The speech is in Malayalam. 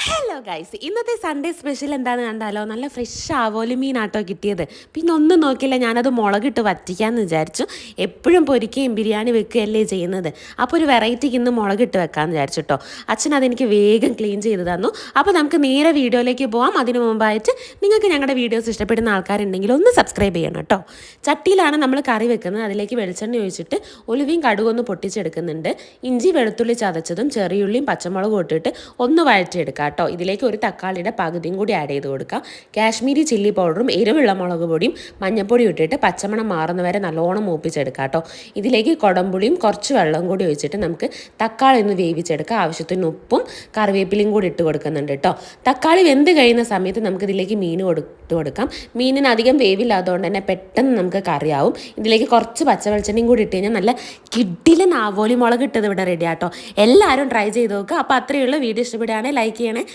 ഹലോ ഗൈസ്, ഇന്നത്തെ സൺഡേ സ്പെഷ്യൽ എന്താണെന്ന് കണ്ടാലോ? നല്ല ഫ്രഷ് ആവോലി മീനാട്ടോ കിട്ടിയത്. പിന്നെ ഒന്നും നോക്കില്ല, ഞാനത് മുളകിട്ട് വറ്റിക്കാമെന്ന് വിചാരിച്ചു. എപ്പോഴും പൊരിക്കുകയും ബിരിയാണി വെക്കുകയല്ലേ ചെയ്യുന്നത്. അപ്പോൾ ഒരു വെറൈറ്റിക്ക് ഇന്ന് മുളകിട്ട് വെക്കാമെന്ന് വിചാരിച്ചു കേട്ടോ. അച്ഛൻ അതെനിക്ക് വേഗം ക്ലീൻ ചെയ്ത് തന്നു. അപ്പോൾ നമുക്ക് നേരെ വീഡിയോയിലേക്ക് പോകാം. അതിന് മുമ്പായിട്ട് നിങ്ങൾക്ക് ഞങ്ങളുടെ വീഡിയോസ് ഇഷ്ടപ്പെടുന്ന ആൾക്കാരുണ്ടെങ്കിൽ ഒന്ന് സബ്സ്ക്രൈബ് ചെയ്യണം കേട്ടോ. ചട്ടിയിലാണ് നമ്മൾ കറി വെക്കുന്നത്. അതിലേക്ക് വെളിച്ചെണ്ണ ഒഴിച്ചിട്ട് ഒലിവും കടുകൊന്ന് പൊട്ടിച്ചെടുക്കുന്നുണ്ട്. ഇഞ്ചി വെളുത്തുള്ളി ചതച്ചതും ചെറിയുള്ളിയും പച്ചമുളകും ഇട്ടിട്ട് ഒന്ന് വഴറ്റിയെടുക്കാം കേട്ടോ. ഇതിലേക്ക് ഒരു തക്കാളിയുടെ പകുതിയും കൂടി ആഡ് ചെയ്ത് കൊടുക്കാം. കാശ്മീരി ചില്ലി പൗഡറും എരിവുള്ള മുളക് പൊടിയും മഞ്ഞൾപ്പൊടിയും ഇട്ടിട്ട് പച്ചമണം മാറുന്നവരെ നല്ലോണം മൂപ്പിച്ചെടുക്കാം കേട്ടോ. ഇതിലേക്ക് കുടംപുളിയും കുറച്ച് വെള്ളവും കൂടി ഒഴിച്ചിട്ട് നമുക്ക് തക്കാളി ഒന്ന് വേവിച്ചെടുക്കാം. ആവശ്യത്തിന് ഉപ്പും കറിവേപ്പിലയും കൂടി ഇട്ട് കൊടുക്കുന്നുണ്ട് കേട്ടോ. തക്കാളി വെന്ത് കഴിയുന്ന സമയത്ത് നമുക്ക് ഇതിലേക്ക് മീൻ ഇട്ട് കൊടുക്കാം. മീനിന് അധികം വേവില്ലാത്തതുകൊണ്ട് തന്നെ പെട്ടെന്ന് നമുക്ക് കറിയാവും. ഇതിലേക്ക് കുറച്ച് പച്ചവെളിച്ചെണ്ണയും കൂടി ഇട്ട് കഴിഞ്ഞാൽ നല്ല കിഡിലൻ ആവോലി മുളക് ഇട്ടത് ഇവിടെ റെഡി ആട്ടോ. എല്ലാവരും ട്രൈ ചെയ്ത് നോക്കുക. അപ്പോൾ അത്രയുള്ള വീഡിയോ ഇഷ്ടപ്പെടുകയാണെങ്കിൽ ലൈക്ക് ചെയ്യണേ.